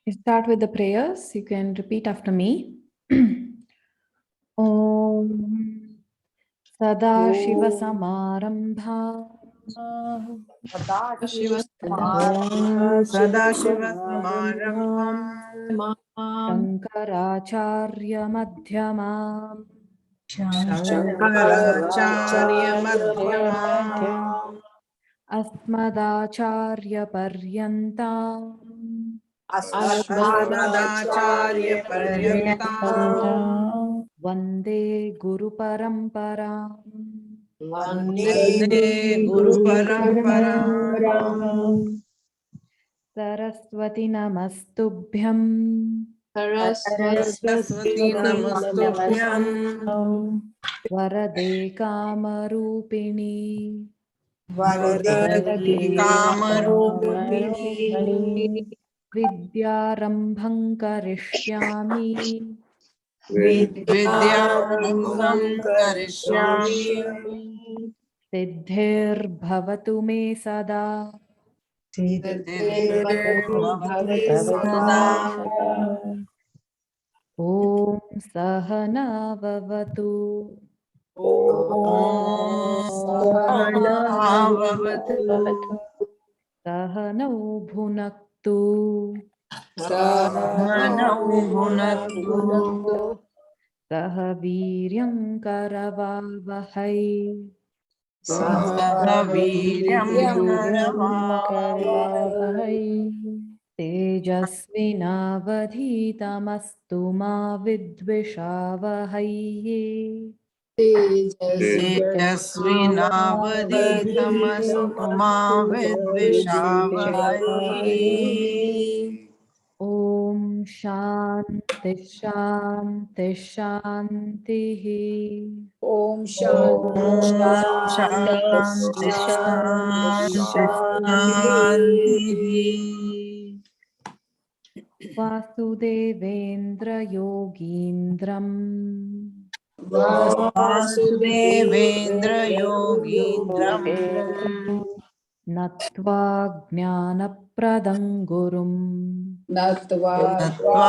You start with the prayers. You can repeat after me. Om Sada Shiva Samarambha सदाशिवसमारम्भाम् Shankaracharya Madhyamam शङ्कराचार्यमध्यमाम् Asmadacharya Paryantam अस्मदाचार्यपर्यन्ताम् Vande Guru Paramparam वन्दे गुरुपरम्पराम् Saraswati Namastubhyam Saraswati नमस्तुभ्यम् Varade Kamarupini वरदे कामरूपिणी Vidyarambham Karishyami विद्यारम्भं करिष्यामि Siddhir Bhavatu Me Sada सिद्धिर्भवतु सदा Om Sahana Vavatu ॐ सहनावतु Sahanau Bhunaktu सहनौ भुनक्तु Sah Viryam Karavavahai सह वीर्यं करवावहै Tejasvinavadhitamastu ma vidvishavahay तेजस्विनावधीतमस्तु मा विद्विषावहै Om Shanti Shanti Shanti Om Shanti शान्ति शान्ति शान्तिः Vasudevendra Yogindram Vasudevendra योगीन्द्रम् Natva Jnanapradam Gurum Natva नत्वा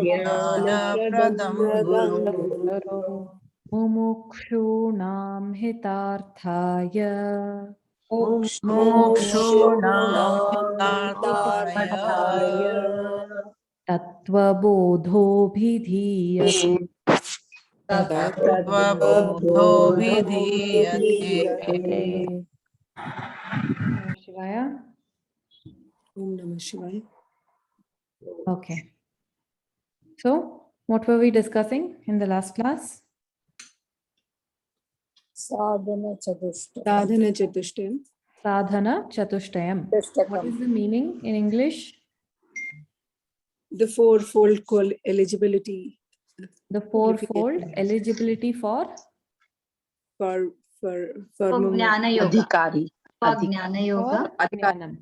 ज्ञानप्रदं गुरुम् Mumukshunam Hitarthaya मोक्षूणां तार्थाय Tattvabodhobhidhiyate तत्त्वबोधो विधीयते Shivaya. Om Namah Shivaya. Okay. So, what were we discussing in the last class? Sadhana Chatushtayam. Sadhana Chatushtayam. Sadhana Chatushtayam. What is the meaning in English? The fourfold eligibility The fourfold eligibility for for Jnana Yoga. Adhikari. For Jnana Yoga. Jnanam.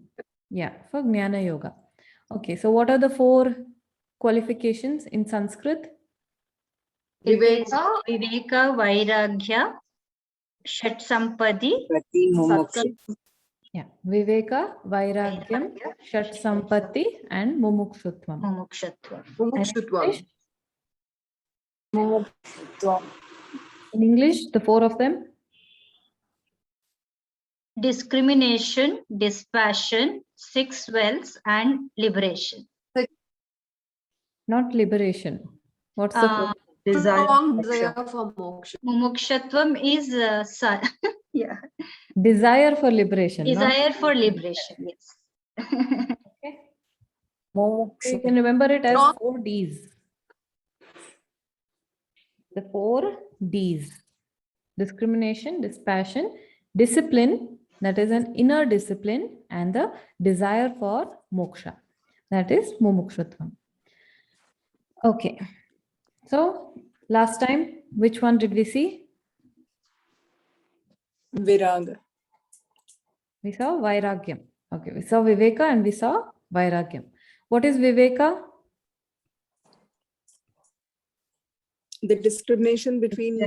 Yeah, for Jnana Yoga. Okay, so what are the four qualifications in Sanskrit? Viveka, Vairagya, Shat Sampati, Yeah, Viveka, Vairagyam, Shat Sampatti, and Mumukshutvam. Mumukshatva. In English, the four of them? Discrimination, dispassion, six wells, and liberation. Not liberation. What's the Uh, Strong desire for moksha. Mumukshatvam is yeah, desire for liberation? desire for liberation. Yes. Okay. So you can remember it as 4 Ds. The 4 Ds. Discrimination, dispassion, discipline, that is an inner discipline, and the desire for moksha, that is mumukshutvam. Okay. So last time, which one did we see? Viraga. We saw Vairagyam. Okay, we saw Viveka and we saw Vairagyam. What is Viveka? The discrimination between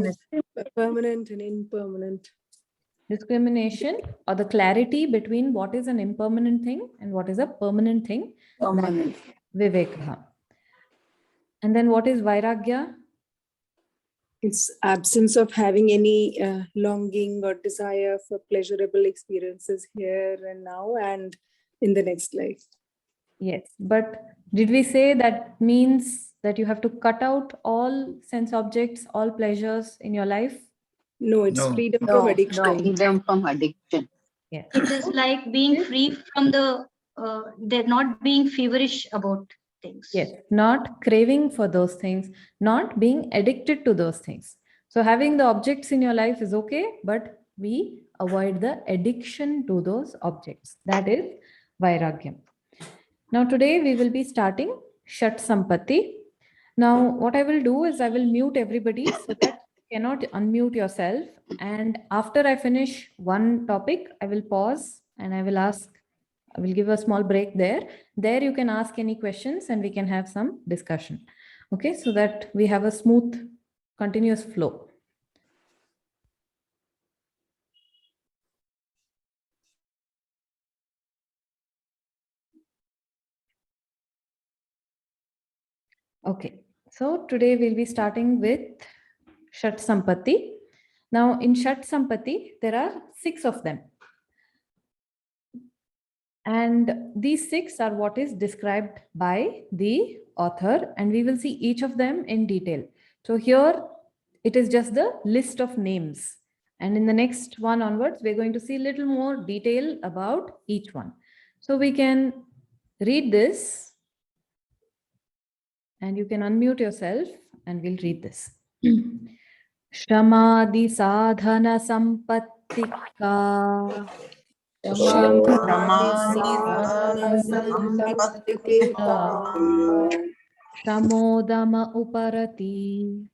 permanent and impermanent. Discrimination or the clarity between what is an impermanent thing and what is a permanent thing. Permanent. Vivekah. And then what is Vairagya? It's absence of having any longing or desire for pleasurable experiences here and now and in the next life. Yes, but did we say that means that you have to cut out all sense objects, all pleasures in your life? No, it's No. freedom No, from addiction. freedom from addiction. Yes. It is like being free from they're not being feverish about things. Yes, not craving for those things, not being addicted to those things. So having the objects in your life is okay, but we avoid the addiction to those objects. That is Vairagyam. Now today we will be starting Shat Sampatti. Now what I will do is I will mute everybody so that you cannot unmute yourself. And after I finish one topic, I will pause and I will give a small break there. There you can ask any questions and we can have some discussion. Okay, so that we have a smooth, continuous flow. Okay, so today we'll be starting with Shat Sampatti. Now in Shat Sampatti, there are 6 of them. And these 6 are what is described by the author, and we will see each of them in detail. So here it is just the list of names. And in the next one onwards, we're going to see a little more detail about each one. So we can read this and you can unmute yourself and we'll read this. Shamadhi sadhana sampattika. Shamodama uparati.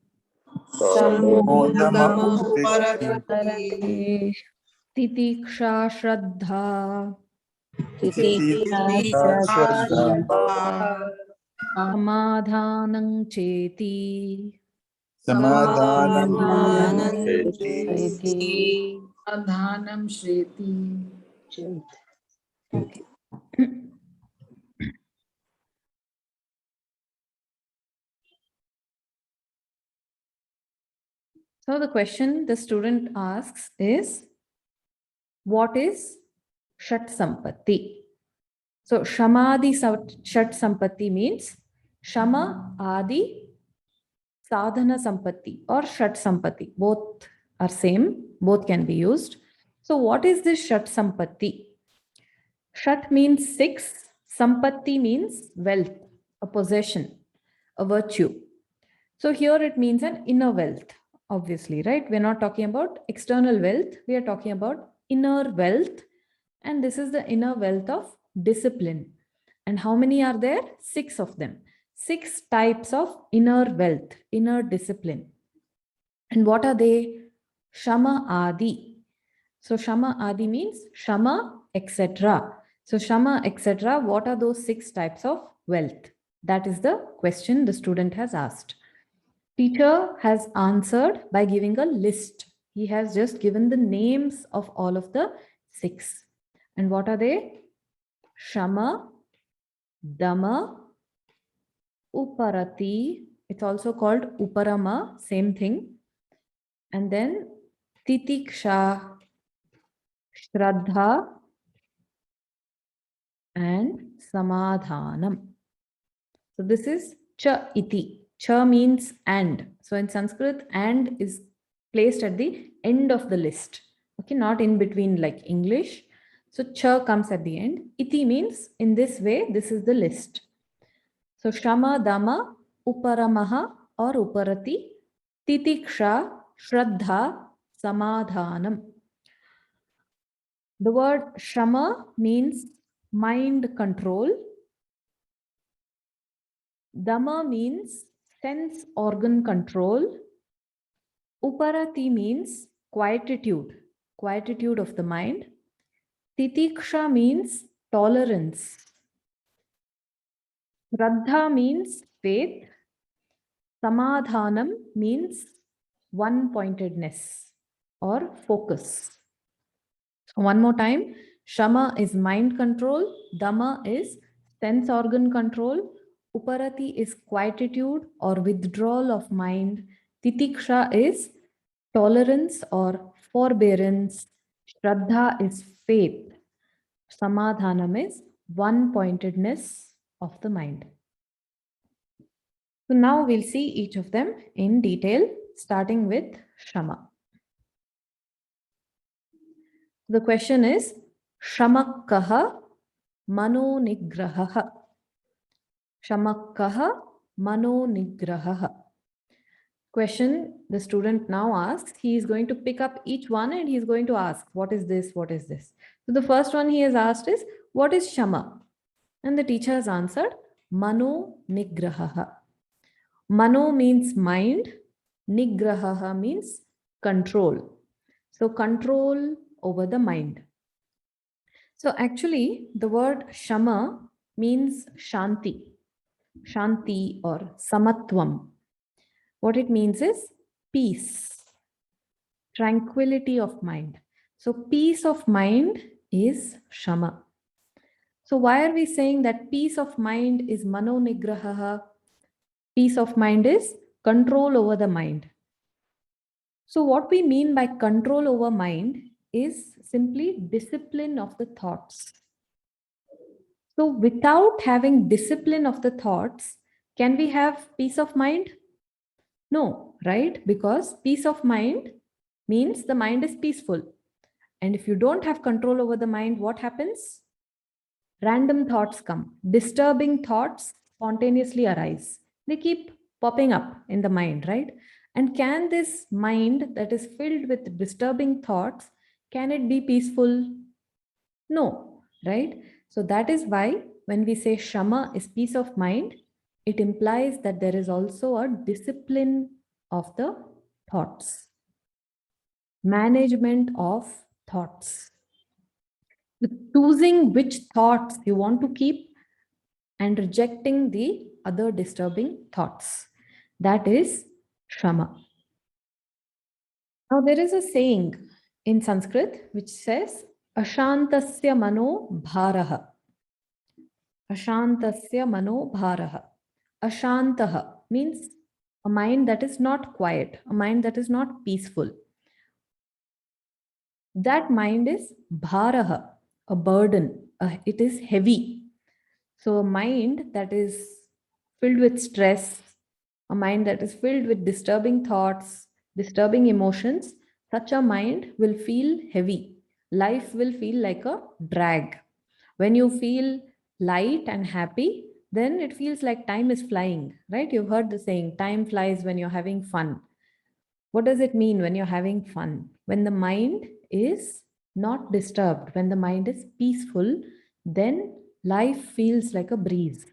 Titiksha shraddha. Samadhanam cheti. Adhanam Shriti. Okay. So the question the student asks is, what is Shat Sampatti? So Shamadhi Shat Sampatti means Shama Adi Sadhana Sampatti or Shat Sampatti. Both are same, both can be used. So what is this Shat Sampatti? Shat means 6, Sampatti means wealth, a possession, a virtue. So here it means an inner wealth, obviously, right? We're not talking about external wealth. We are talking about inner wealth. And this is the inner wealth of discipline. And how many are there? 6 of them. 6 types of inner wealth, inner discipline. And what are they? Shama Adi. So Shama Adi means Shama, etc. So Shama, etc. What are those 6 types of wealth? That is the question the student has asked. Teacher has answered by giving a list. He has just given the names of all of the 6. And what are they? Shama, Dama, Uparati. It's also called Uparama, same thing. And then Titiksha, Shraddha, and Samadhanam. So this is Cha iti. Cha means and. So in Sanskrit, and is placed at the end of the list. Okay, not in between like English. So cha comes at the end. Iti means in this way, this is the list. So Shama, Dama, Uparamaha or Uparati, Titiksha, Shraddha, Samadhanam. The word Shama means mind control. Dama means sense organ control. Uparati means quietude, quietude of the mind. Titiksha means tolerance. Shraddha means faith. Samadhanam means one-pointedness or focus. One more time, Shama is mind control, Dama is sense organ control, Uparati is quietude or withdrawal of mind. Titiksha is tolerance or forbearance. Shraddha is faith. Samadhanam is one-pointedness of the mind. So now we'll see each of them in detail, starting with Shama. The question is, Shamakkaha Mano Nigrahaha. Shamakkaha Mano Nigrahaha. Question the student now asks, he is going to pick up each one and he is going to ask, what is this? What is this? So the first one he has asked is, what is Shama? And the teacher has answered, Mano Nigrahaha. Mano means mind, Nigrahaha means control. So control over the mind. So actually the word Shama means Shanti, Shanti or Samatvam. What it means is peace, tranquility of mind. So peace of mind is Shama. So why are we saying that peace of mind is Mano Nigrahaha? Peace of mind is control over the mind. So what we mean by control over mind is simply discipline of the thoughts. So without having discipline of the thoughts, can we have peace of mind? No, right? Because peace of mind means the mind is peaceful. And if you don't have control over the mind, what happens? Random thoughts come. Disturbing thoughts spontaneously arise. They keep popping up in the mind, right? And can this mind that is filled with disturbing thoughts, can it be peaceful? No, right? So that is why when we say Shama is peace of mind, it implies that there is also a discipline of the thoughts, management of thoughts, choosing which thoughts you want to keep and rejecting the other disturbing thoughts. That is Shama. Now there is a saying in Sanskrit which says, Ashantasya mano bharaha. Ashantasya mano bharaha. Ashantaha means a mind that is not quiet, a mind that is not peaceful. That mind is bharaha, a burden. It is heavy. So a mind that is filled with stress, a mind that is filled with disturbing thoughts, disturbing emotions, such a mind will feel heavy. Life will feel like a drag. When you feel light and happy, then it feels like time is flying, right? You've heard the saying, time flies when you're having fun. What does it mean when you're having fun? When the mind is not disturbed, when the mind is peaceful, then life feels like a breeze.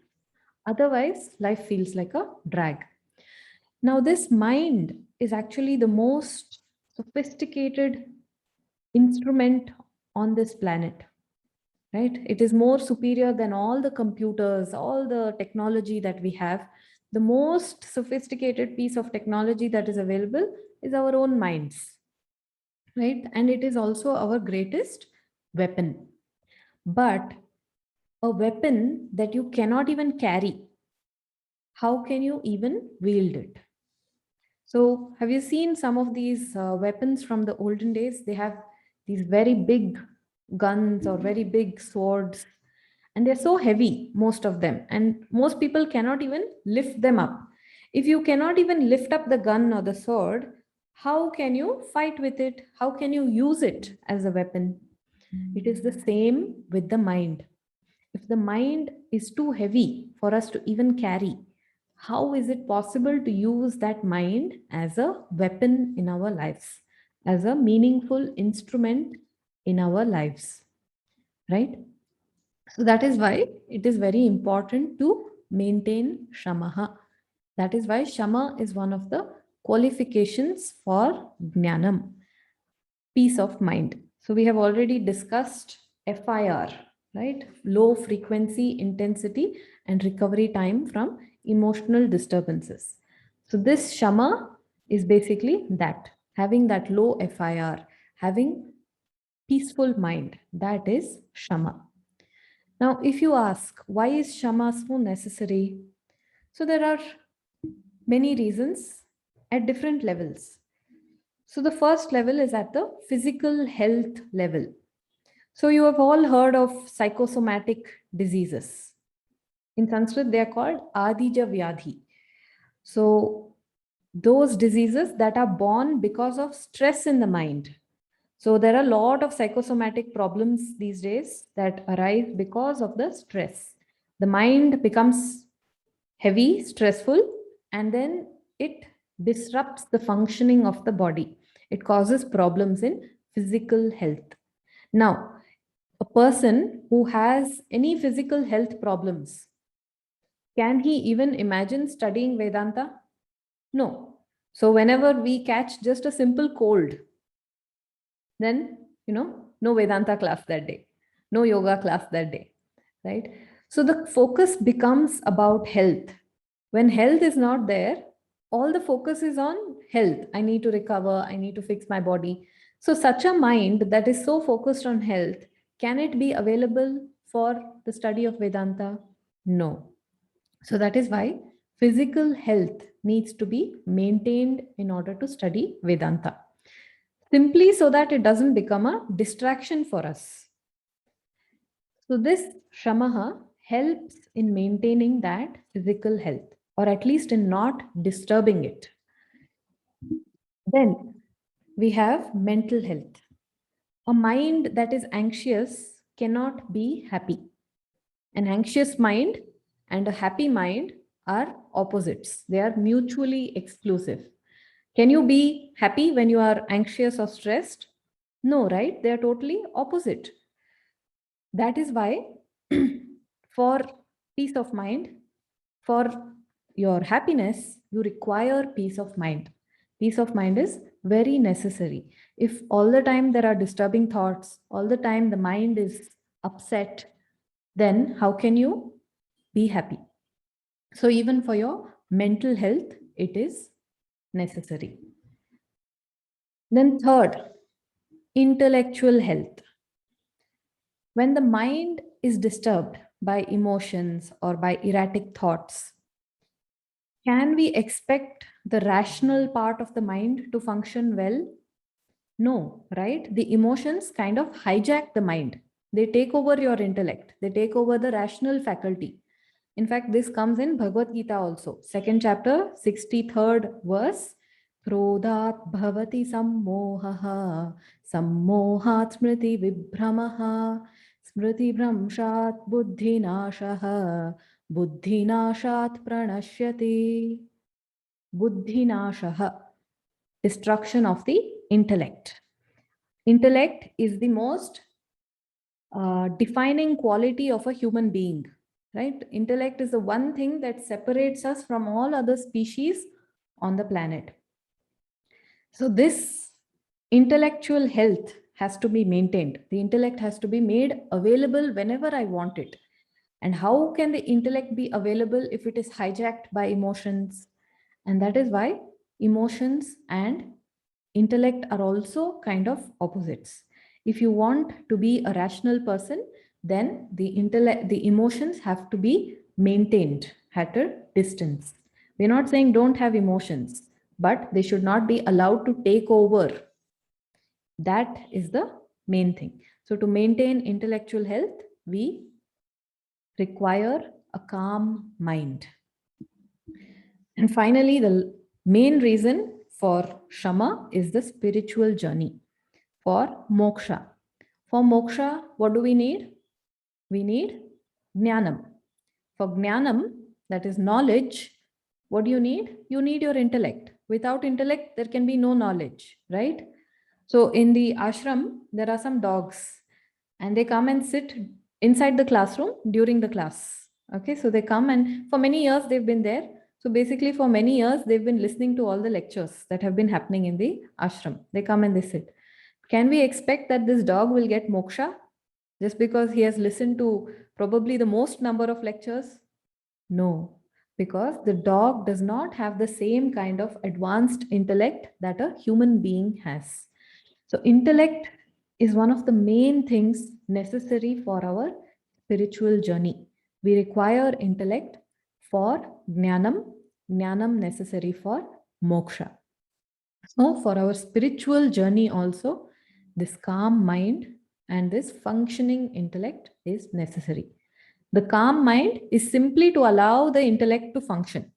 Otherwise, life feels like a drag. Now, this mind is actually the most sophisticated instrument on this planet, right? It is more superior than all the computers, all the technology that we have. The most sophisticated piece of technology that is available is our own minds, right? And it is also our greatest weapon. But a weapon that you cannot even carry, how can you even wield it? So have you seen some of these weapons from the olden days? They have these very big guns or very big swords, and they're so heavy, most of them, and most people cannot even lift them up. If you cannot even lift up the gun or the sword, how can you fight with it? How can you use it as a weapon? It is the same with the mind. If the mind is too heavy for us to even carry, how is it possible to use that mind as a weapon in our lives, as a meaningful instrument in our lives, right? So that is why it is very important to maintain Shamaha. That is why Shama is one of the qualifications for Jnanam, peace of mind. So we have already discussed FIR, right? Low frequency, intensity, and recovery time from emotional disturbances. So this Shama is basically that, having that low FIR, having peaceful mind, that is Shama. Now, if you ask, why is Shama so necessary? So there are many reasons at different levels. So the first level is at the physical health level. So you have all heard of psychosomatic diseases. In Sanskrit, they are called Adija Vyadhi. So those diseases that are born because of stress in the mind. So there are a lot of psychosomatic problems these days that arise because of the stress. The mind becomes heavy, stressful, and then it disrupts the functioning of the body. It causes problems in physical health. Now, a person who has any physical health problems, can he even imagine studying Vedanta? No. So whenever we catch just a simple cold, then, no Vedanta class that day, no yoga class that day, right? So the focus becomes about health. When health is not there, all the focus is on health. I need to recover, I need to fix my body. So such a mind that is so focused on health, can it be available for the study of Vedanta? No. So that is why physical health needs to be maintained in order to study Vedanta, simply so that it doesn't become a distraction for us. So this Shamaha helps in maintaining that physical health, or at least in not disturbing it. Then we have mental health. A mind that is anxious cannot be happy. An anxious mind and a happy mind are opposites. They are mutually exclusive. Can you be happy when you are anxious or stressed? No, right? They are totally opposite. That is why for peace of mind, for your happiness, you require peace of mind. Peace of mind is very necessary. If all the time there are disturbing thoughts, all the time the mind is upset, then how can you be happy? So even for your mental health, it is necessary. Then third, intellectual health. When the mind is disturbed by emotions or by erratic thoughts, can we expect the rational part of the mind to function well? No, right? The emotions kind of hijack the mind. They take over your intellect. They take over the rational faculty. In fact, this comes in Bhagavad Gita also. Second chapter, 63rd verse. Krodhat bhavati sammohaha, sammohat smriti vibhramaha, smriti bhramshat buddhinashaha, buddhinashat pranashyati. Buddhinashaha, destruction of the intellect. Intellect is the most defining quality of a human being, right? Intellect is the one thing that separates us from all other species on the planet. So this intellectual health has to be maintained. The intellect has to be made available whenever I want it. And how can the intellect be available if it is hijacked by emotions? And that is why emotions and intellect are also kind of opposites. If you want to be a rational person, then the emotions have to be maintained at a distance. We're not saying don't have emotions, but they should not be allowed to take over. That is the main thing. So to maintain intellectual health, we require a calm mind. And finally, the main reason for Shama is the spiritual journey. For moksha. For moksha, what do we need? We need jnanam. For jnanam, that is knowledge, what do you need? You need your intellect. Without intellect, there can be no knowledge, right? So in the ashram, there are some dogs and they come and sit inside the classroom during the class. Okay, so they come and for many years they've been there. So basically for many years, they've been listening to all the lectures that have been happening in the ashram. They come and they sit. Can we expect that this dog will get moksha just because he has listened to probably the most number of lectures? No, because the dog does not have the same kind of advanced intellect that a human being has. So intellect is one of the main things necessary for our spiritual journey. We require intellect for Jnanam, Jnanam necessary for moksha. So for our spiritual journey also, this calm mind and this functioning intellect is necessary. The calm mind is simply to allow the intellect to function.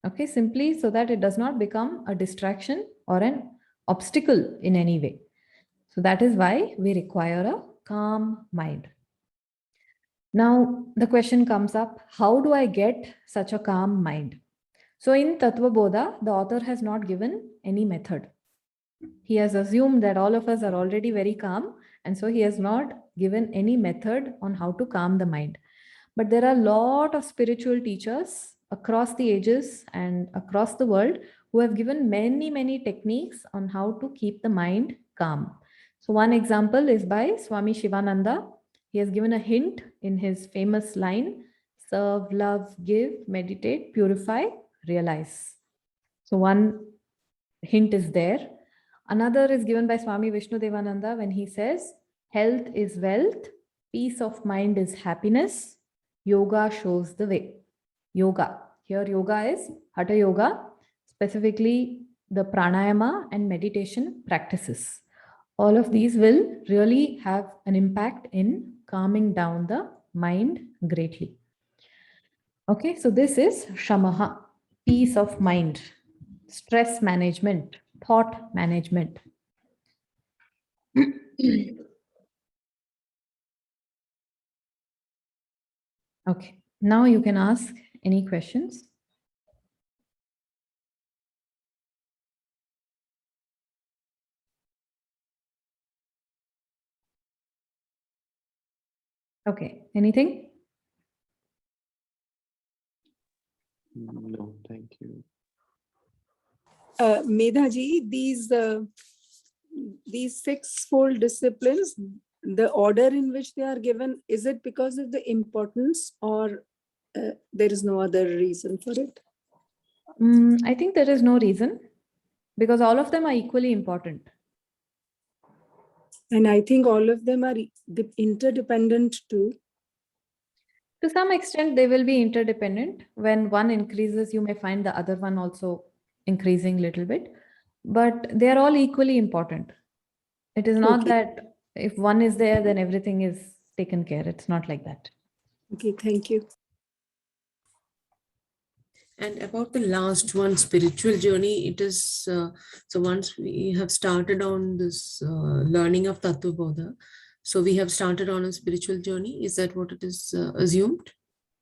Okay, simply so that it does not become a distraction or an obstacle in any way. So that is why we require a calm mind. Now the question comes up, how do I get such a calm mind? So in Tattva Bodha, the author has not given any method. He has assumed that all of us are already very calm, and so he has not given any method on how to calm the mind. But there are a lot of spiritual teachers across the ages and across the world who have given many techniques on how to keep the mind calm. So one example is by Swami Shivananda. He has given a hint in his famous line, serve, love, give, meditate, purify, realize. So one hint is there. Another is given by Swami Vishnudevananda when he says, health is wealth, peace of mind is happiness, yoga shows the way. Yoga. Here yoga is Hatha Yoga, specifically the pranayama and meditation practices. All of these will really have an impact in calming down the mind greatly. Okay, so this is Shamaha, peace of mind, stress management, thought management. Okay, now you can ask any questions. Okay, anything? No, thank you. Medhaji, these sixfold disciplines, the order in which they are given, is it because of the importance, or there is no other reason for it? I think there is no reason, because all of them are equally important. And I think all of them are interdependent too. To some extent, they will be interdependent. When one increases, you may find the other one also increasing a little bit, but they are all equally important. It is not Okay. that if one is there, then everything is taken care. It's not like that. Okay, thank you. And about the last one, spiritual journey, it is, so once we have started on this learning of Tattva Bodha, so we have started on a spiritual journey. Is that what it is assumed?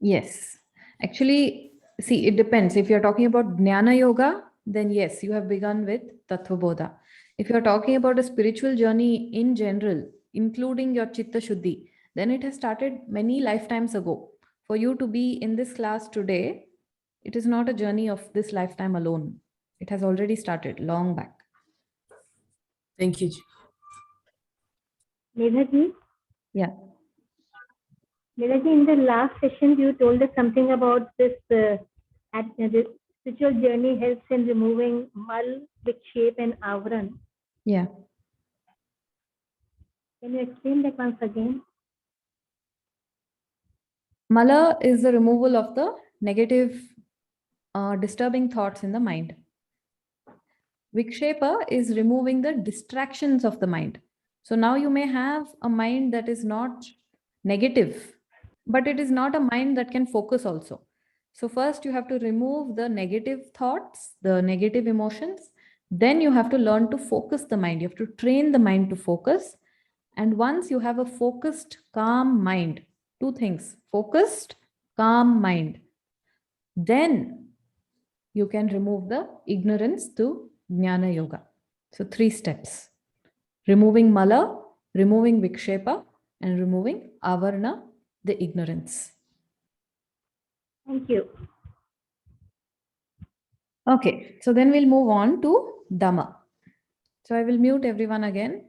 Yes. Actually, see, it depends. If you're talking about Jnana Yoga, then yes, you have begun with Tattva Bodha. If you're talking about a spiritual journey in general, including your Chitta Shuddhi, then it has started many lifetimes ago. For you to be in this class today, it is not a journey of this lifetime alone. It has already started long back. Thank you. Medhaji? Yeah. Medhaji, in the last session, you told us something about this, this spiritual journey helps in removing mal, vikshepa, and avran. Yeah. Can you explain that once again? Mala is the removal of the negative, disturbing thoughts in the mind. Vikshepa is removing the distractions of the mind. So now you may have a mind that is not negative, but it is not a mind that can focus also. So first you have to remove the negative thoughts, the negative emotions. Then you have to learn to focus the mind. You have to train the mind to focus. And once you have a focused, calm mind, two things, focused, calm mind, then you can remove the ignorance to Jnana Yoga. So 3 steps: removing Mala, removing Vikshepa, and removing Avarna, the ignorance. Thank you. Okay, so then we'll move on to Dhamma. So I will mute everyone again.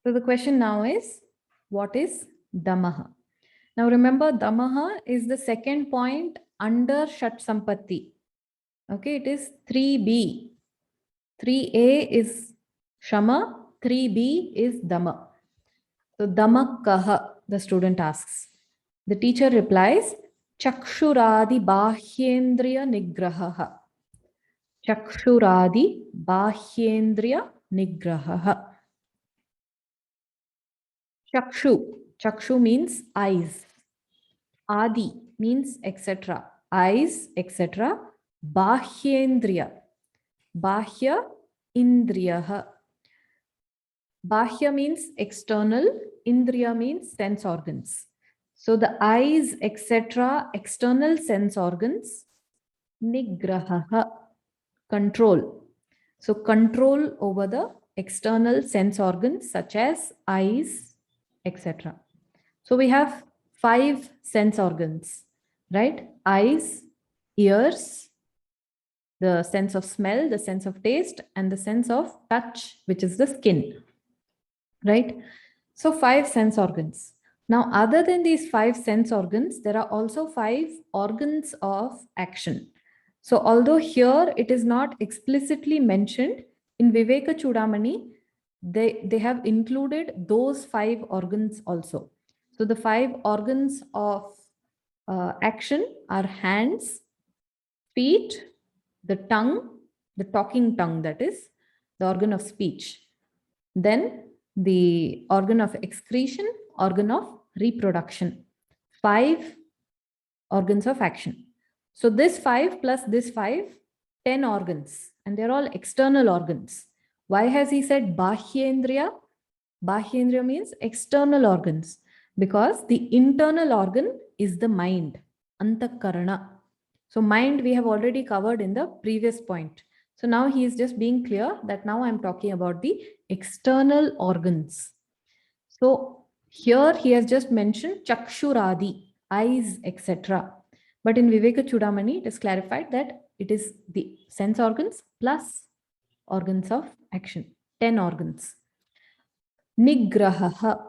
So the question now is, what is Dhammaha? Now remember, Dhammaha is the second point under Shat Sampatti. Okay, it is 3B. 3A is Shama, 3B is Dama. So Dama Kaha, the student asks. The teacher replies, Chakshuradi Bahyendriya Nigrahaha. Chakshuradi Bahyendriya Nigrahaha. Chakshu means eyes. Adi means etc. Eyes, etc. Bahyendriya. Bahya Indriyaha. Bahya means external. Indriya means sense organs. So the eyes, etc. external sense organs. Nigrahaha. Control. So control over the external sense organs such as eyes, etc. So we have 5 sense organs, right? Eyes, ears, the sense of smell, the sense of taste, and the sense of touch, which is the skin, right? So 5 sense organs. Now, other than these 5 sense organs, there are also 5 organs of action. So although here it is not explicitly mentioned, in Viveka Chudamani, they have included those 5 organs also. So the 5 organs of action are hands, feet, the tongue, the talking tongue, that is, the organ of speech. Then the organ of excretion, organ of reproduction. 5 organs of action. So this 5 plus this 5, 10 organs, and they're all external organs. Why has he said Bahyendriya? Bahyendriya means external organs, because the internal organ is the mind, Antakarana. So mind we have already covered in the previous point. So now he is just being clear that now I'm talking about the external organs. So here he has just mentioned Chakshuradi, eyes, etc. But in Viveka Chudamani, it is clarified that it is the sense organs plus organs of action, 10 organs. Nigrahaha,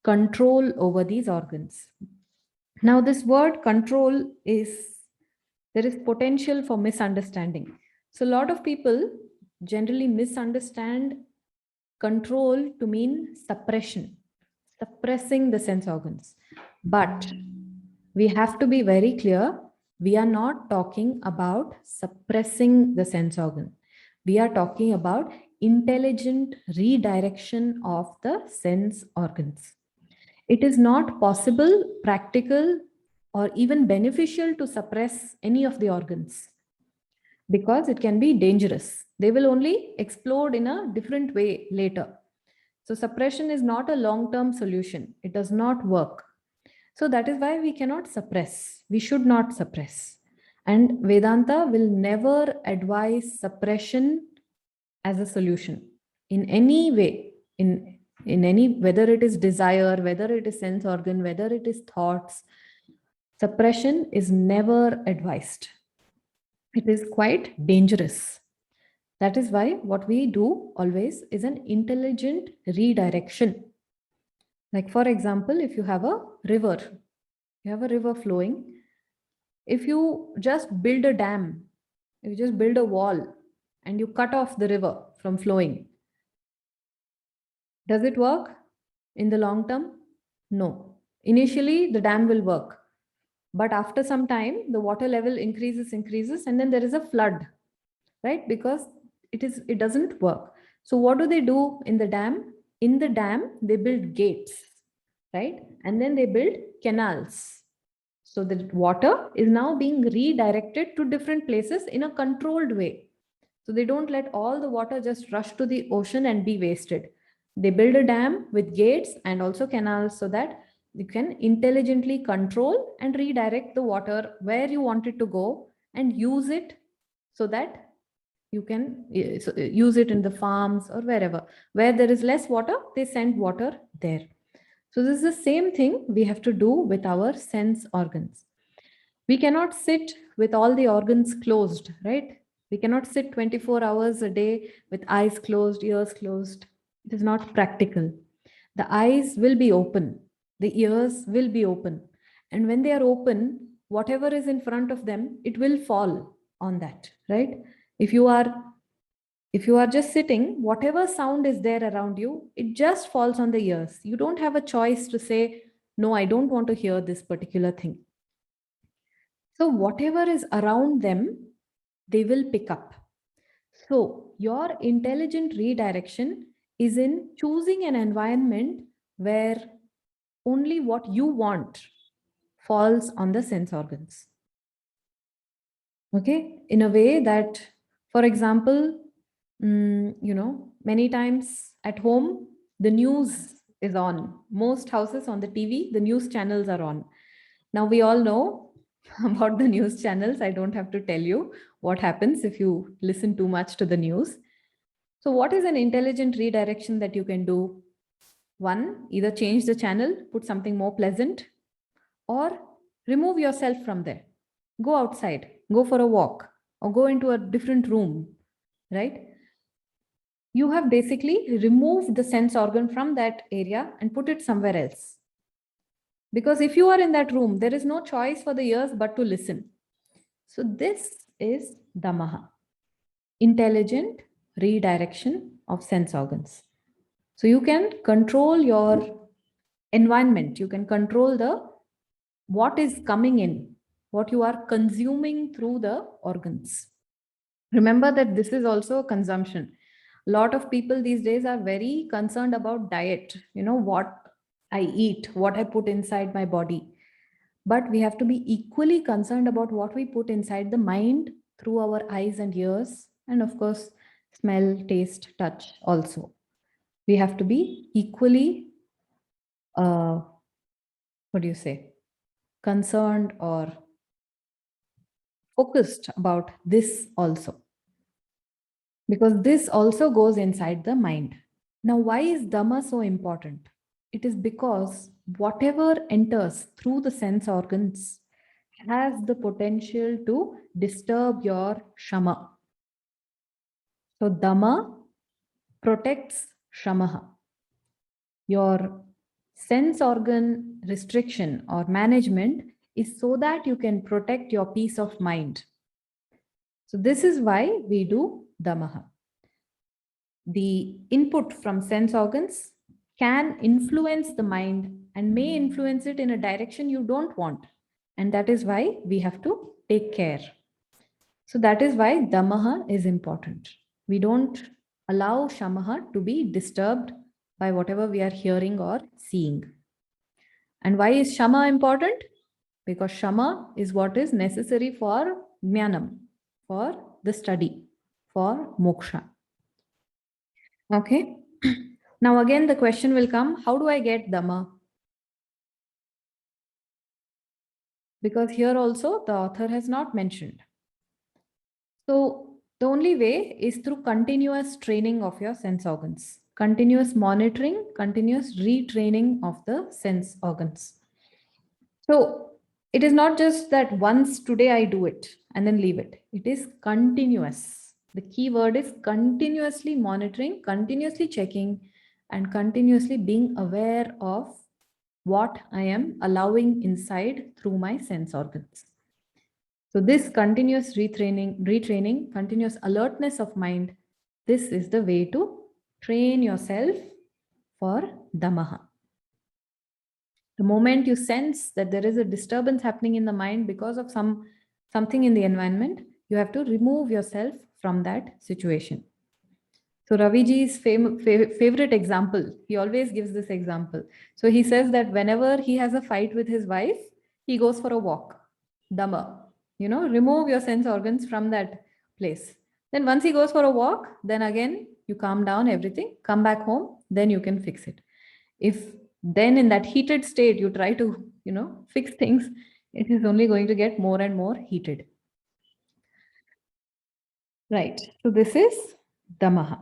control over these organs. Now this word control there is potential for misunderstanding. So a lot of people generally misunderstand control to mean suppression, suppressing the sense organs. But we have to be very clear, we are not talking about suppressing the sense organ. We are talking about intelligent redirection of the sense organs. It is not possible, practical, or even beneficial to suppress any of the organs because it can be dangerous. They will only explode in a different way later. So suppression is not a long-term solution. It does not work. So that is why we cannot suppress. We should not suppress. And Vedanta will never advise suppression as a solution in any way, in any, whether it is desire, whether it is sense organ, whether it is thoughts, suppression is never advised. It is quite dangerous. That is why what we do always is an intelligent redirection. Like for example, if you have a river flowing, if you just build a dam, if you just build a wall and you cut off the river from flowing, does it work in the long term? No. Initially, the dam will work. But after some time, the water level increases, and then there is a flood, right? Because it doesn't work. So what do they do in the dam? In the dam, they build gates, right? And then they build canals. So the water is now being redirected to different places in a controlled way. So they don't let all the water just rush to the ocean and be wasted. They build a dam with gates and also canals so that you can intelligently control and redirect the water where you want it to go and use it so that you can use it in the farms or wherever. Where there is less water, they send water there. So this is the same thing we have to do with our sense organs. We cannot sit with all the organs closed, right? We cannot sit 24 hours a day with eyes closed, ears closed. It is not practical. The eyes will be open. The ears will be open. And when they are open, whatever is in front of them, it will fall on that, right? If you are If you are just sitting, whatever sound is there around you, it just falls on the ears. You don't have a choice to say, no, I don't want to hear this particular thing. So whatever is around them, they will pick up. So your intelligent redirection is in choosing an environment where only what you want falls on the sense organs. Okay, in a way that, for example, many times at home, the news is on. Most houses on the TV, the news channels are on. Now we all know about the news channels. I don't have to tell you what happens if you listen too much to the news. So what is an intelligent redirection that you can do? One, either change the channel, put something more pleasant, or remove yourself from there. Go outside, go for a walk, or go into a different room, right? You have basically removed the sense organ from that area and put it somewhere else. Because if you are in that room, there is no choice for the ears but to listen. So this is Damaha, intelligent redirection of sense organs. So you can control your environment. You can control what is coming in, what you are consuming through the organs. Remember that this is also a consumption. A lot of people these days are very concerned about diet, what I eat, what I put inside my body. But we have to be equally concerned about what we put inside the mind through our eyes and ears, and of course, smell, taste, touch also. We have to be equally, concerned or focused about this also. Because this also goes inside the mind. Now, why is Dhamma so important? It is because whatever enters through the sense organs has the potential to disturb your Shama. So Dhamma protects Shamaha. Your sense organ restriction or management is so that you can protect your peace of mind. So this is why we do Dhammaha. The input from sense organs can influence the mind and may influence it in a direction you don't want. And that is why we have to take care. So that is why Dhammaha is important. We don't allow Shamaha to be disturbed by whatever we are hearing or seeing. And why is Shama important? Because Shama is what is necessary for Jnanam, for the study, for moksha. Okay. Now again, the question will come, how do I get Dhamma? Because here also the author has not mentioned. So the only way is through continuous training of your sense organs, continuous monitoring, continuous retraining of the sense organs. So it is not just that once today I do it and then leave it. It is continuous. The key word is continuously monitoring, continuously checking, and continuously being aware of what I am allowing inside through my sense organs. So this continuous retraining, continuous alertness of mind, this is the way to train yourself for Dhammaha. The moment you sense that there is a disturbance happening in the mind because of something in the environment, you have to remove yourself from that situation. So Raviji's favorite example, he always gives this example. So he says that whenever he has a fight with his wife, he goes for a walk. Dhamma, remove your sense organs from that place. Then once he goes for a walk, then again, you calm down everything, come back home, then you can fix it. If then in that heated state, you try to, fix things, it is only going to get more and more heated. Right. So this is Dhammaha.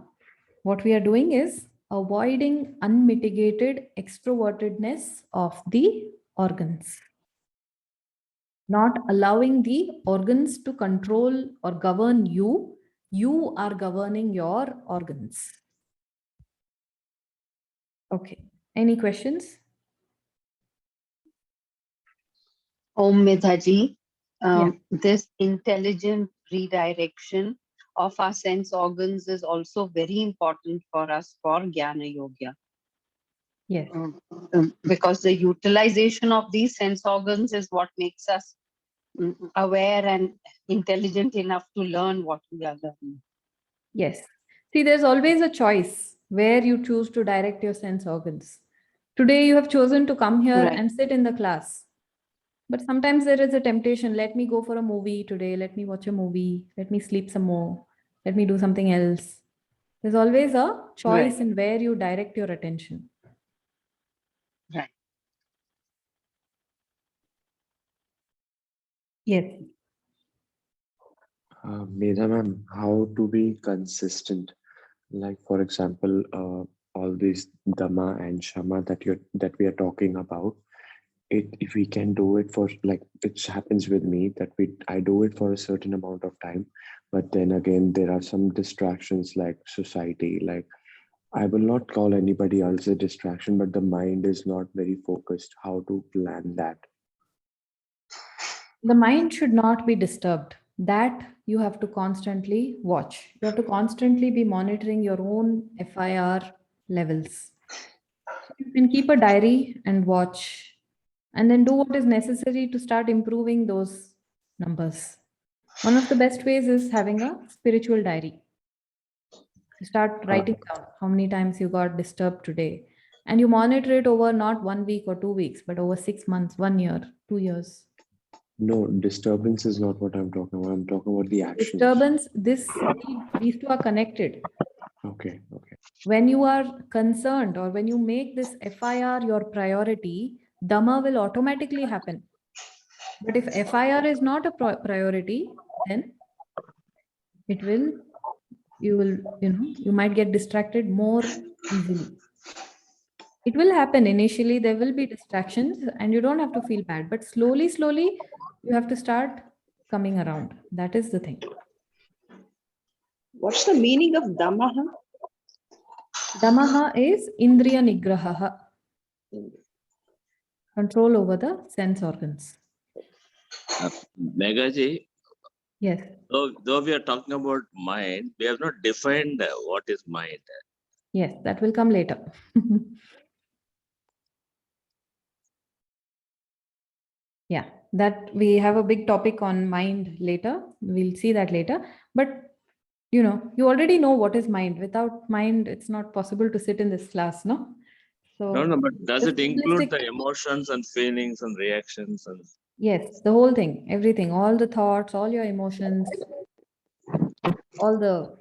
What we are doing is avoiding unmitigated extrovertedness of the organs. Not allowing the organs to control or govern you. You are governing your organs. Okay. Any questions? Om Medhaji, Yeah. this intelligent redirection, of our sense organs is also very important for us for Jnana Yoga. Yes. Because the utilization of these sense organs is what makes us aware and intelligent enough to learn what we are learning. Yes. See, there's always a choice where you choose to direct your sense organs. Today, you have chosen to come here Right. and sit in the class. But sometimes there is a temptation. Let me go for a movie today. Let me watch a movie. Let me sleep some more. Let me do something else. There's always a choice Right. in where you direct your attention. Right. Yes. Medha ma'am, how to be consistent? Like for example, all these Dhamma and Shama that we are talking about. If we can do it for, like, it happens with me that I do it for a certain amount of time, but then again there are some distractions like society. Like, I will not call anybody else a distraction, but the mind is not very focused. How to plan that? The mind should not be disturbed. That you have to constantly watch. You have to constantly be monitoring your own FIR levels. You can keep a diary and watch, and then do what is necessary to start improving those numbers. One of the best ways is having a spiritual diary. You start writing down how many times you got disturbed today, and you monitor it over not 1 week or 2 weeks, but over 6 months, 1 year, 2 years. No, disturbance is not what I'm talking about. I'm talking about the actions. Disturbance, these two are connected. Okay. When you are concerned or when you make this FIR your priority, Dhamma will automatically happen. But if FIR is not a priority, then you might get distracted more easily. It will happen initially, there will be distractions and you don't have to feel bad, but slowly, you have to start coming around. That is the thing. What's the meaning of Dhammaha? Damaha is Indriya Nigraha, control over the sense organs. Meghaji, Yes. though we are talking about mind, we have not defined what is mind. Yes, that will come later. Yeah, that we have a big topic on mind later. We'll see that later. But you already know what is mind. Without mind, it's not possible to sit in this class, no? So No, but does it the include simplistic- the emotions and feelings and reactions? And Yes, the whole thing, everything, all the thoughts, all your emotions, all the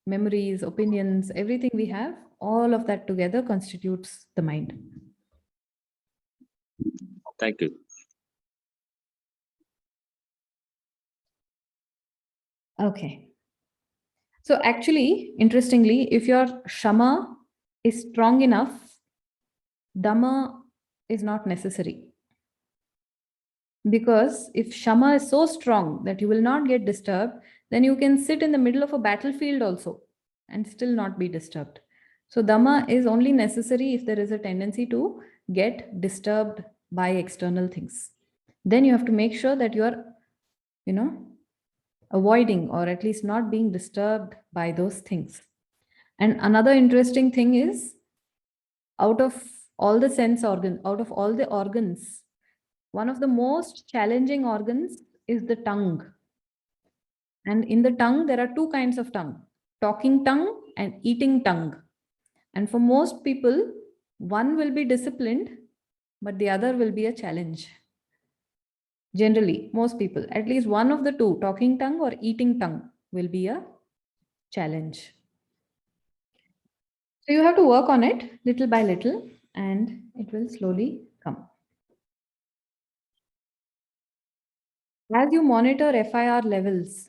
memories, opinions, everything we have, all of that together constitutes the mind. thank you. Okay. So actually, interestingly, if your Shama is strong enough, Dhamma is not necessary. Because if Shama is so strong that you will not get disturbed, then you can sit in the middle of a battlefield also and still not be disturbed. So Dhamma is only necessary if there is a tendency to get disturbed by external things. Then you have to make sure that you are, avoiding or at least not being disturbed by those things. And another interesting thing is, out of all the sense organs, out of all the organs, one of the most challenging organs is the tongue. And in the tongue, there are two kinds of tongue, talking tongue and eating tongue. And for most people, one will be disciplined, but the other will be a challenge. Generally, most people, at least one of the two, talking tongue or eating tongue, will be a challenge. So you have to work on it little by little, and it will slowly come. As you monitor FIR levels,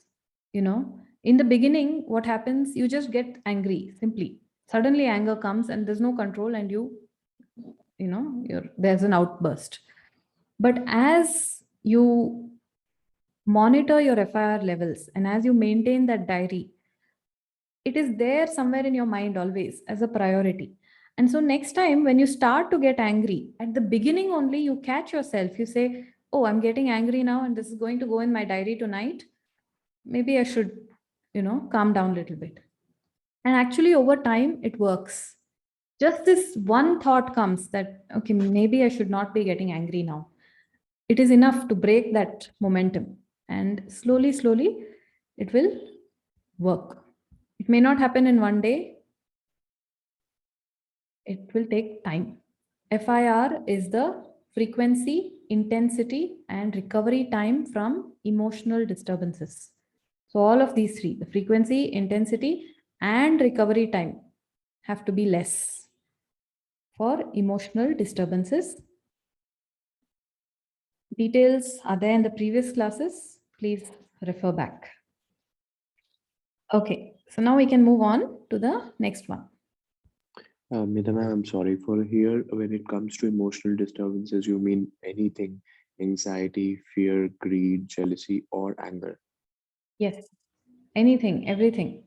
in the beginning, what happens, you just get angry, simply. Suddenly anger comes and there's no control and there's an outburst. But as you monitor your FIR levels and as you maintain that diary, it is there somewhere in your mind always as a priority. And so next time when you start to get angry, at the beginning only you catch yourself, you say, oh, I'm getting angry now and this is going to go in my diary tonight. Maybe I should calm down a little bit. And actually, over time, it works. Just this one thought comes that, okay, maybe I should not be getting angry now. It is enough to break that momentum. And slowly, slowly, it will work. It may not happen in one day. It will take time. FIR is the frequency, intensity, and recovery time from emotional disturbances. So all of these three, the frequency, intensity, and recovery time, have to be less for emotional disturbances. Details are there in the previous classes. Please refer back. Okay, so now we can move on to the next one. Mida ma'am, I'm sorry for here. When it comes to emotional disturbances, you mean anything, anxiety, fear, greed, jealousy, or anger? Yes, anything, everything.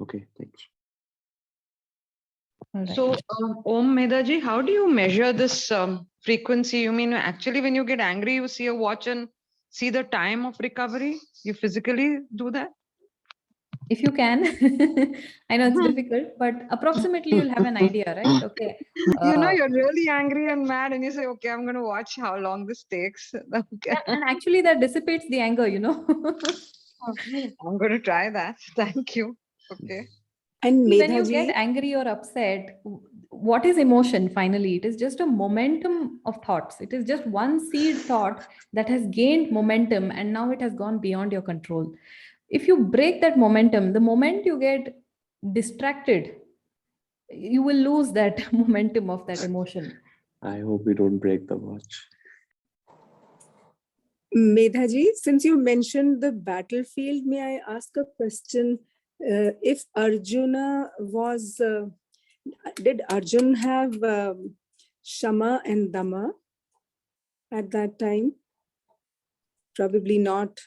Okay, thanks. All right. So, Om Medaji, how do you measure this frequency? You mean actually when you get angry, you see a watch and see the time of recovery? You physically do that? If you can, I know it's difficult, but approximately you'll have an idea, right? Okay. You're really angry and mad, and you say, okay, I'm going to watch how long this takes. Okay. Yeah, and actually that dissipates the anger, I'm going to try that. Thank you. Okay. And When you Medhaji, get angry or upset, what is emotion finally? It is just a momentum of thoughts. It is just one seed thought that has gained momentum and now it has gone beyond your control. If you break that momentum, the moment you get distracted, you will lose that momentum of that emotion. I hope we don't break the watch. Medhaji, since you mentioned the battlefield, may I ask a question? If Arjuna was, did Arjun have Shama and Dama at that time? Probably not.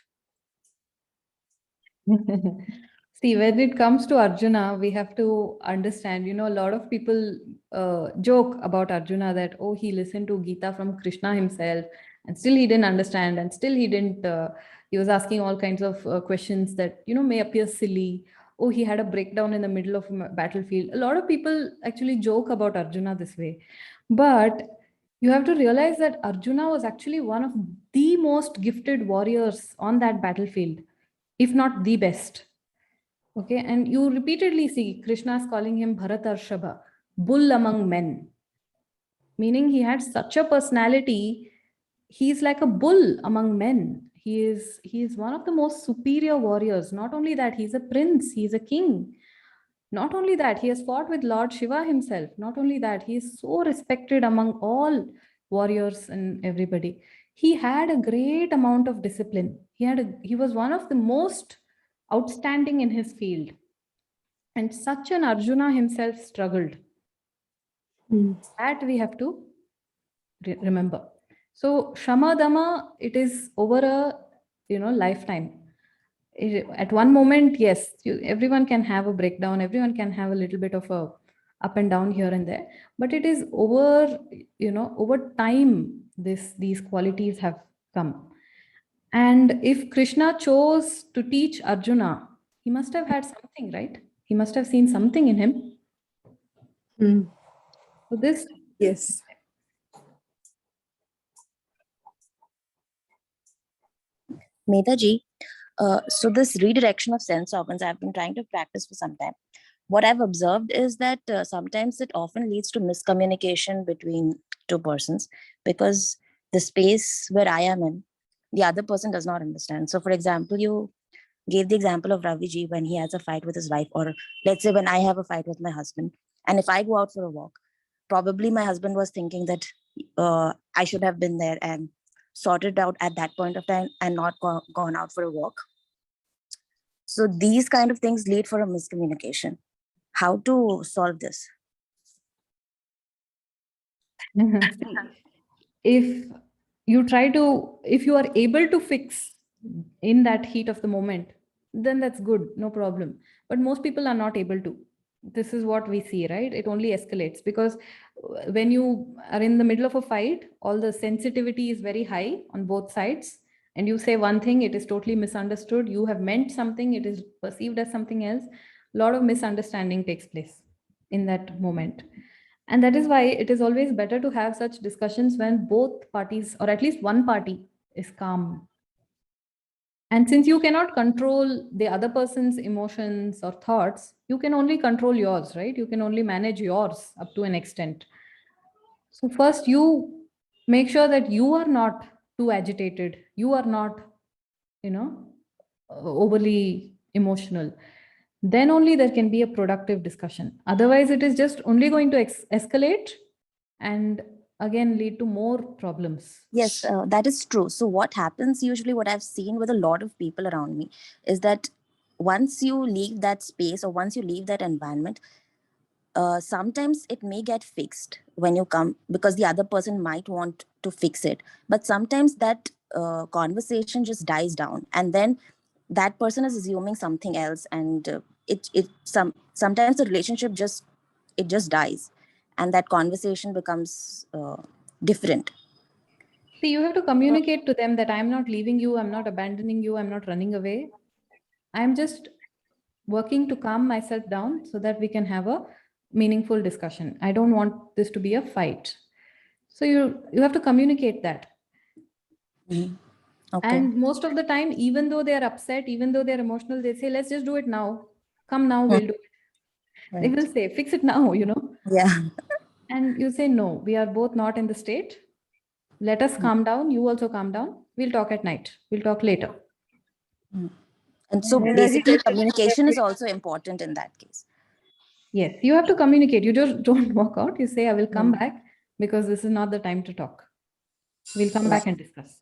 See, when it comes to Arjuna, we have to understand, a lot of people joke about Arjuna that, oh, he listened to Gita from Krishna himself and still he didn't understand and still he didn't, he was asking all kinds of questions that, may appear silly. Oh, he had a breakdown in the middle of a battlefield. A lot of people actually joke about Arjuna this way. But you have to realize that Arjuna was actually one of the most gifted warriors on that battlefield, if not the best. Okay, and you repeatedly see Krishna's calling him Bharatarshava, bull among men, meaning he had such a personality. He's like a bull among men. He is one of the most superior warriors. Not only that, he's a prince, he's a king. Not only that, he has fought with Lord Shiva himself. Not only that, he is so respected among all warriors and everybody. He had a great amount of discipline. He was one of the most outstanding in his field. And such an Arjuna himself struggled. That we have to remember. So Shama Dama, it is over a lifetime. At one moment, yes, everyone can have a breakdown, everyone can have a little bit of a up and down here and there, but it is over, over time, these qualities have come. And if Krishna chose to teach Arjuna, he must have had something, right? He must have seen something in him. So this, yes. Medhaji, so this redirection of sense organs, I've been trying to practice for some time. What I've observed is that sometimes it often leads to miscommunication between two persons because the space where I am in, the other person does not understand. So for example, you gave the example of Ravi ji when he has a fight with his wife, or let's say when I have a fight with my husband. And if I go out for a walk, probably my husband was thinking that I should have been there and sorted out at that point of time and not gone out for a walk. So these kind of things lead for a miscommunication. How to solve this? If you are able to fix in that heat of the moment, then that's good, no problem. But most people are not able to. this is what we see, right? It only escalates because when you are in the middle of a fight, all the sensitivity is very high on both sides. And you say one thing, it is totally misunderstood. You have meant something, it is perceived as something else. A lot of misunderstanding takes place in that moment. And that is why it is always better to have such discussions when both parties, or at least one party, is calm. And since you cannot control the other person's emotions or thoughts, you can only control yours, right? You can only manage yours up to an extent. So first you make sure that you are not too agitated. You are not, overly emotional. Then only there can be a productive discussion. Otherwise, it is just only going to escalate and again lead to more problems. Yes, that is true. So what happens usually, what I've seen with a lot of people around me, is that once you leave that space or once you leave that environment, sometimes it may get fixed when you come because the other person might want to fix it. But sometimes that conversation just dies down, and then that person is assuming something else, and sometimes the relationship just dies, and that conversation becomes different. See, you have to communicate to them that I'm not leaving you, I'm not abandoning you, I'm not running away. I'm just working to calm myself down so that we can have a meaningful discussion. I don't want this to be a fight. So you have to communicate that. Okay. And most of the time, even though they are upset, even though they're emotional, they say, let's just do it now. Come now, we'll do it. Right. They will say, fix it now, Yeah. And you say, no, we are both not in the state. Let us calm down. You also calm down. We'll talk at night. We'll talk later. And so basically communication is also important in that case. Yes, you have to communicate. You just don't walk out. You say, I will come back because this is not the time to talk. We'll come back and discuss.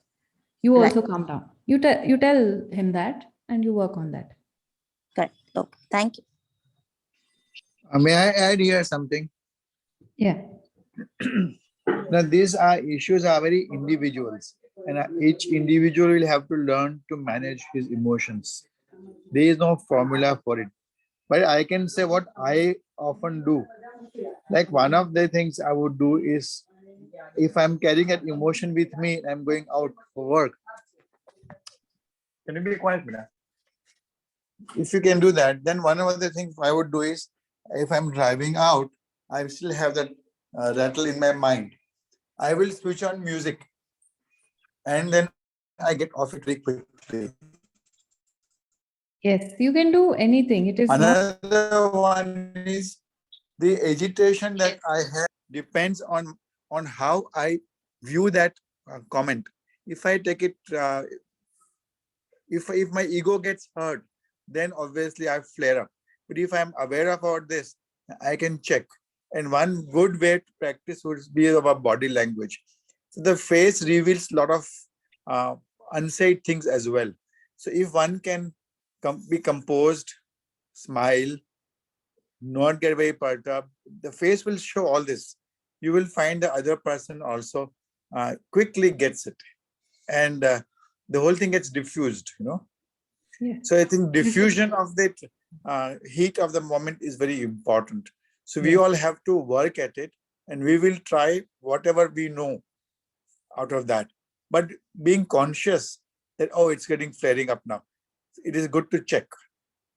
You also calm down. You tell him that and you work on that. Correct. Okay. Thank you. May I add here something? Yeah. Now, these issues are very individuals, and each individual will have to learn to manage his emotions. There is no formula for it. But I can say what I often do. Like one of the things I would do is, if I'm carrying an emotion with me, I'm going out for work. Can you be quiet, Mina? If you can do that, then one of the things I would do is, if I'm driving out, I still have that rattle in my mind. I will switch on music and then I get off it very quickly. Yes, you can do anything. It is another one is the agitation that I have depends on how I view that comment. If I take it, if my ego gets hurt, then obviously I flare up. But if I'm aware about this, I can check. And one good way to practice would be about body language. So the face reveals a lot of unsaid things as well. So if one can be composed, smile, not get very perturbed, the face will show all this. You will find the other person also quickly gets it. And the whole thing gets diffused, Yeah. So I think diffusion of that heat of the moment is very important. So we all have to work at it, and we will try whatever we know out of that. But being conscious that, oh, it's getting flaring up now. It is good to check.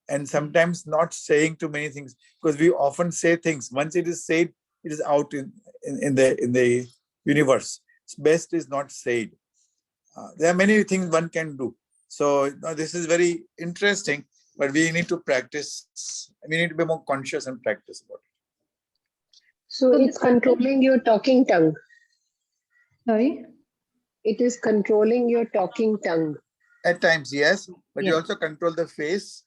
And sometimes not saying too many things, because we often say things. Once it is said, it is out in the universe. It's best is not said. There are many things one can do. So this is very interesting, but we need to practice. We need to be more conscious and practice about it. So it's controlling your talking tongue. Sorry? It is controlling your talking tongue. At times, yes, but you also control the face.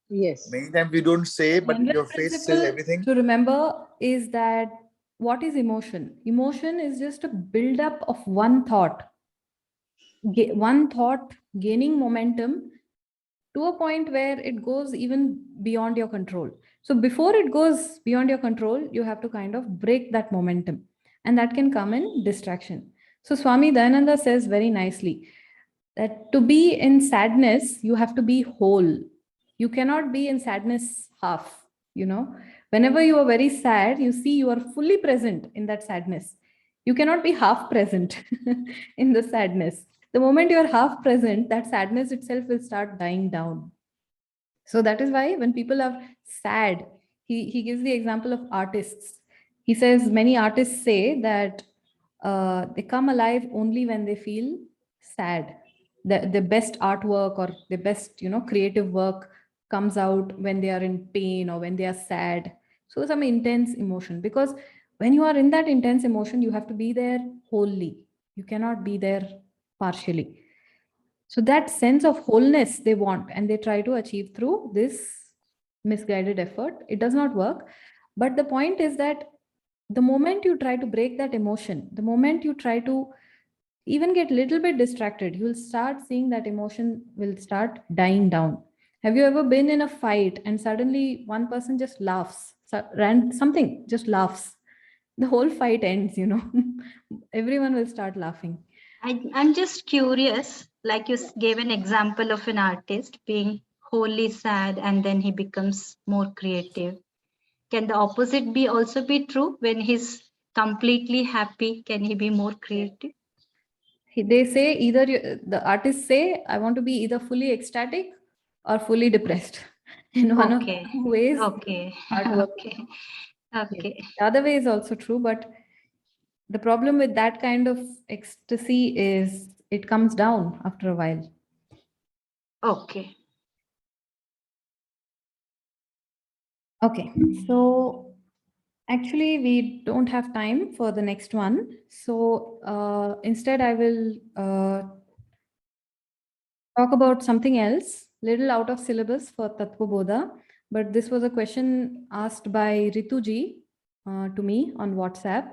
Yes. Many times we don't say, but General your face says principle everything. to remember is that what is emotion? Emotion is just a buildup of one thought. One thought gaining momentum to a point where it goes even beyond your control. So before it goes beyond your control, you have to kind of break that momentum, and that can come in distraction. So Swami Dayananda says very nicely that to be in sadness, you have to be whole. You cannot be in sadness half. you know. Whenever you are very sad, you see you are fully present in that sadness. You cannot be half present in the sadness. The moment you are half present, that sadness itself will start dying down. So that is why when people are sad, he gives the example of artists. He says many artists say that they come alive only when they feel sad. The best artwork or the best, you know, creative work comes out when they are in pain or when they are sad. So some intense emotion, because when you are in that intense emotion, you have to be there wholly. You cannot be there partially. So that sense of wholeness they want, and they try to achieve through this misguided effort. It does not work. But the point is that the moment you try to break that emotion, the moment you try to even get a little bit distracted, you'll start seeing that emotion will start dying down. Have you ever been in a fight and suddenly one person just laughs, something just laughs? The whole fight ends, you know. Everyone will start laughing. I'm just curious, like you gave an example of an artist being wholly sad and then he becomes more creative. Can the opposite be also be true? When he's completely happy, can he be more creative? They say either the artists say, I want to be either fully ecstatic or fully depressed. In one of the ways, Okay. artwork. Okay. Okay. The other way is also true, but the problem with that kind of ecstasy is it comes down after a while. Okay. Okay, so actually we don't have time for the next one. So instead I will talk about something else, little out of syllabus for Tattva Bodha. But this was a question asked by Rituji to me on WhatsApp.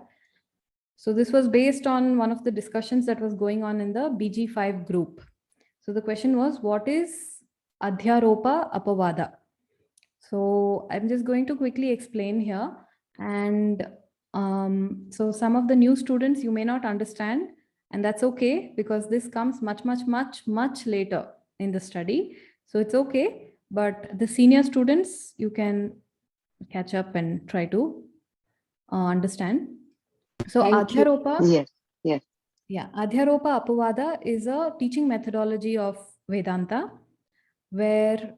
So this was based on one of the discussions that was going on in the BG5 group. So the question was, what is Adhyaropa Apavada? So I'm just going to quickly explain here. And so some of the new students, you may not understand, and that's okay, because this comes much later in the study. So it's okay. But the senior students, you can catch up and try to understand. So Thank you. Adhyaropa. Yes, yes. Yeah, Adhyaropa Apavada is a teaching methodology of Vedanta where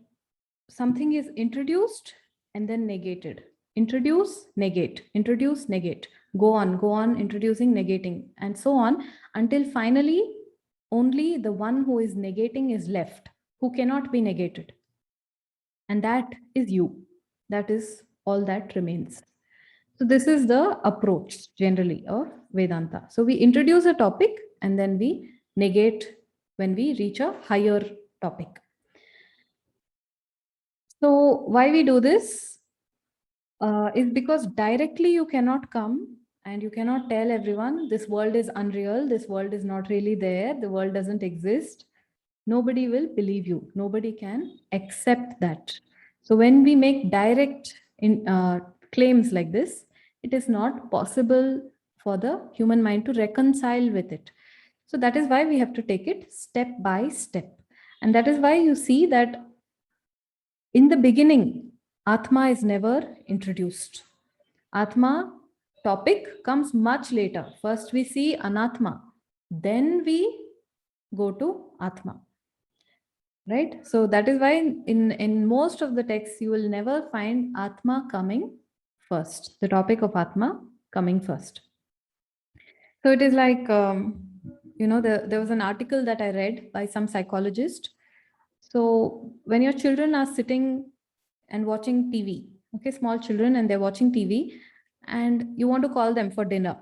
something is introduced and then negated. Introduce, negate, introduce, negate. Go on, introducing, negating, and so on until finally only the one who is negating is left, who cannot be negated. And that is you. That is all that remains. So this is the approach generally of Vedanta. So we introduce a topic and then we negate when we reach a higher topic. So why we do this is because directly you cannot come and you cannot tell everyone this world is unreal, this world is not really there, the world doesn't exist. Nobody will believe you. Nobody can accept that. So when we make direct claims like this, it is not possible for the human mind to reconcile with it. So that is why we have to take it step by step. And that is why you see that in the beginning, Atma is never introduced. Atma topic comes much later. First we see Anatma, then we go to Atma. Right? So that is why in most of the texts, you will never find Atma coming first, the topic of Atma coming first. So it is like, there was an article that I read by some psychologist. So when your children are sitting and watching TV, okay, small children, and they're watching TV, and you want to call them for dinner,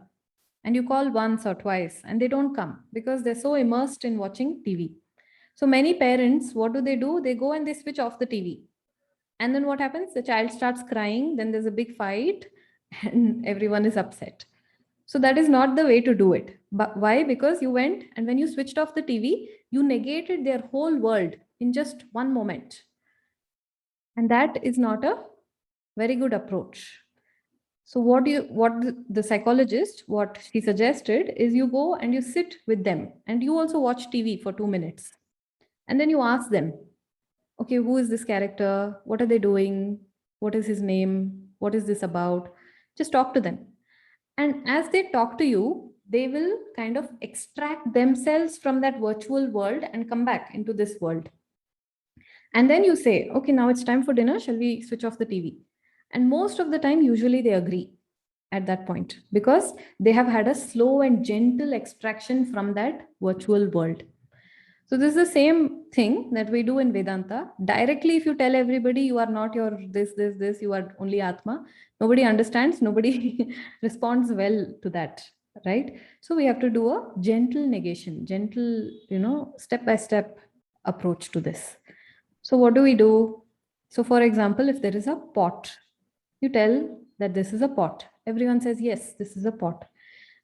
and you call once or twice, and they don't come because they're so immersed in watching TV. So many parents, what do? They go and they switch off the TV. And then what happens? The child starts crying, then there's a big fight, and everyone is upset. So that is not the way to do it. But why? Because you went and when you switched off the TV, you negated their whole world in just one moment. And that is not a very good approach. So what the psychologist, what she suggested is you go and you sit with them and you also watch TV for 2 minutes. And then you ask them, okay, who is this character? What are they doing? What is his name? What is this about? Just talk to them. And as they talk to you, they will kind of extract themselves from that virtual world and come back into this world. And then you say, okay, now it's time for dinner. Shall we switch off the TV? And most of the time, usually they agree at that point because they have had a slow and gentle extraction from that virtual world. So this is the same thing that we do in Vedanta. Directly, if you tell everybody you are not your this, you are only Atma, nobody understands, nobody responds well to that, right? So we have to do a gentle negation, gentle, step-by-step approach to this. So what do we do? So for example, if there is a pot, you tell that this is a pot. Everyone says, yes, this is a pot.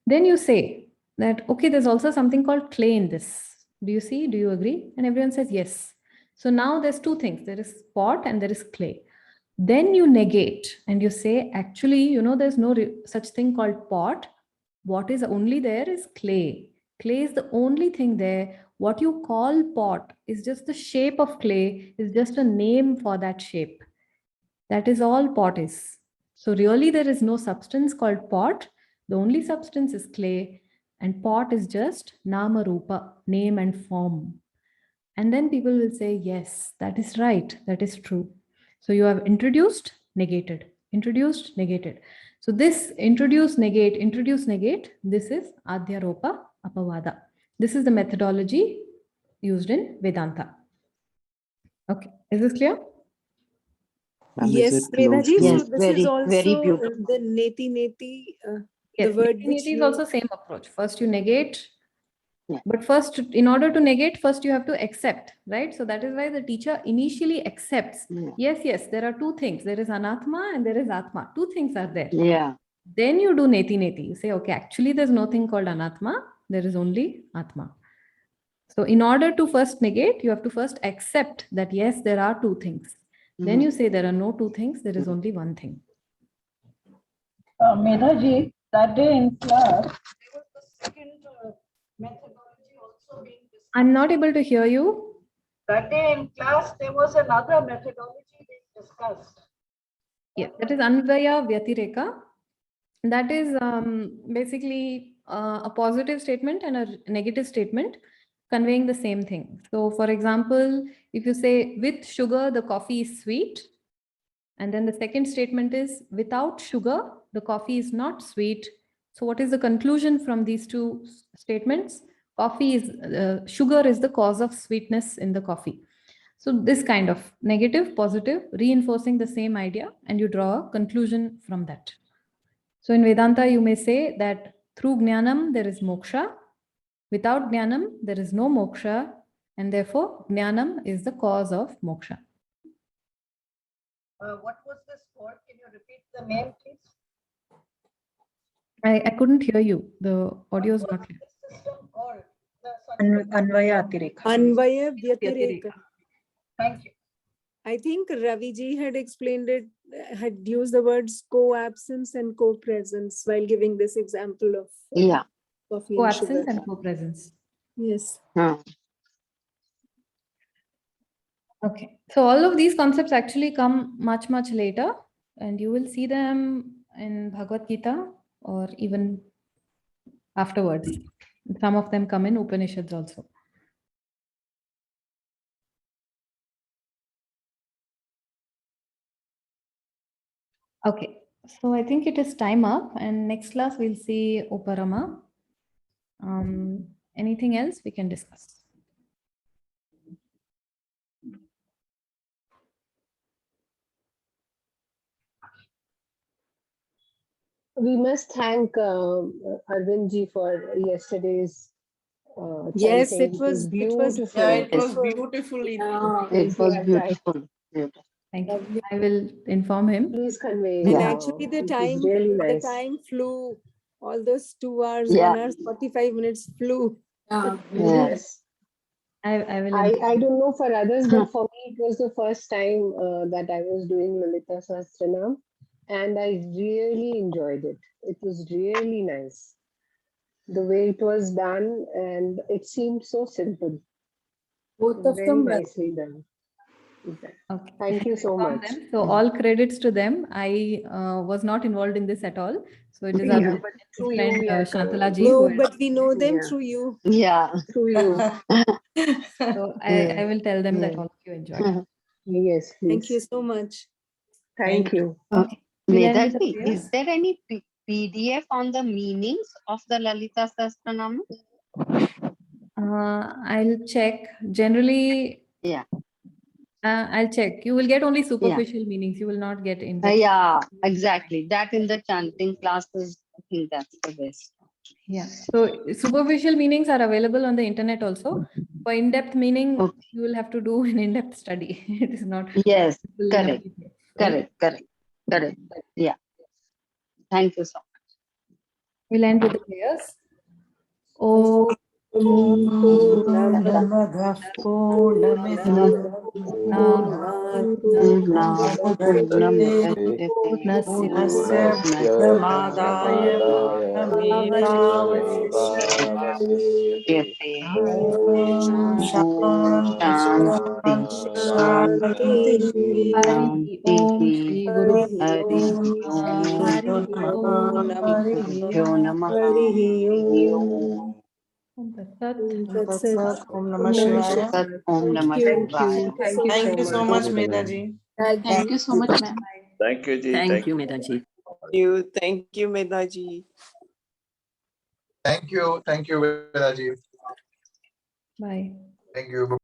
Then you say that, okay, there's also something called clay in this. Do you see? Do you agree? And everyone says, yes. So now there's two things. There is pot and there is clay. Then you negate and you say, actually, there's no such thing called pot. What is only there is clay. Clay is the only thing there. What you call pot is just the shape of clay, is just a name for that shape. That is all pot is. So really there is no substance called pot. The only substance is clay, and pot is just nama rupa, name and form. And then people will say, yes, that is right. That is true. So you have introduced, negated, introduced, negated. So this introduce, negate, this is Adhyaropa Apavada. This is the methodology used in Vedanta. Okay, is this clear? close Yes, to- Medaji, Yes, so this very, is also very beautiful. the neti, Yes, the word neti which is you... also same approach. First you negate, Yeah. but first, in order to negate, first you have to accept, right? So that is why the teacher initially accepts. Yeah. Yes, there are two things. There is anatma and there is atma. Two things are there. Yeah. Then you do neti. You say, okay, actually there's nothing called anatma. There is only atma. So in order to first negate, you have to first accept that, yes, there are two things. Then you say there are no two things. There is only one thing. Medhaji, that day in class, there was the second methodology also being discussed. I'm not able to hear you. That day in class, there was another methodology being discussed. Yeah, that is Anvaya Vyatireka. That is basically a positive statement and a negative statement conveying the same thing. So for example, if you say with sugar, the coffee is sweet. And then the second statement is without sugar, the coffee is not sweet. So what is the conclusion from these two statements? Coffee is, sugar is the cause of sweetness in the coffee. So this kind of negative, positive, reinforcing the same idea, and you draw a conclusion from that. So in Vedanta, you may say that through Jnanam, there is moksha. Without Jnanam, there is no moksha. And therefore, Jnanam is the cause of moksha. What was this word? Can you repeat the name, please? I couldn't hear you. The audio is not clear. This system called Anvaya Atireka. Anvaya Vyatireka. Thank you. I think Raviji had explained it, had used the words co-absence and co-presence while giving this example of Yeah. coffee and Co-absence sugar. and co-presence. Yes. Okay. So all of these concepts actually come much, much later, and you will see them in Bhagavad Gita or even afterwards. Some of them come in Upanishads also. Okay. So I think it is time up, and next class we'll see Uparama. Anything else we can discuss? We must thank Arvind ji for yesterday's Yes, chanting. it was beautiful. Yeah, it was beautifully. It was Yeah, beautiful. Beautiful. Thank you. I will inform him. Please convey. And Yeah. actually the It was time, really the nice. time flew. All those 2 hours, Yeah. 1 hour, 45 minutes flew. Yes. I will. I don't know for others, but for me, it was the first time that I was doing Lalita Sahasranam, and I really enjoyed it. It was really nice. The way it was done, and it seemed so simple. Both of Very them were nicely done. Okay. Thank you so Inform much. them. So all credits to them. I was not involved in this at all. So it is our Yeah, but through you friend we are Shantala ji. No, but we know them Yeah. through you. Yeah. through you. So I will tell them that Yeah. all of you enjoyed. Yes, Thank you please. so much. Thank you. Okay. We'll end with the Medaji, prayers. is there any PDF on the meanings of the Lalita Sahasranama? I'll check. Generally, Yeah. I'll check. You will get only superficial meanings. You will not get in depth. Yeah, exactly. That in the chanting classes, I think that's the best. Yeah. So superficial meanings are available on the internet also. For in-depth meaning, you will have to do an in-depth study. It is not. Yes, available in a correct. PDF. Correct. Yeah. Thank you so much. We'll end with the prayers. Oh. Purnamadah Purnamidam Purnasya Purnamadaya Purnamedavashyamati. Om Shanti Shanti Hari Om Shri Guru Hari Namaha. That's Om Namah Shivaya. Om Namah Shivaya. Thank you so much, Medaji. Thank you so much, ma'am. Thank you, Ji. Thank you, Medaji. Thank you, Medaji. Thank you, Vedaji. Bye. Thank you.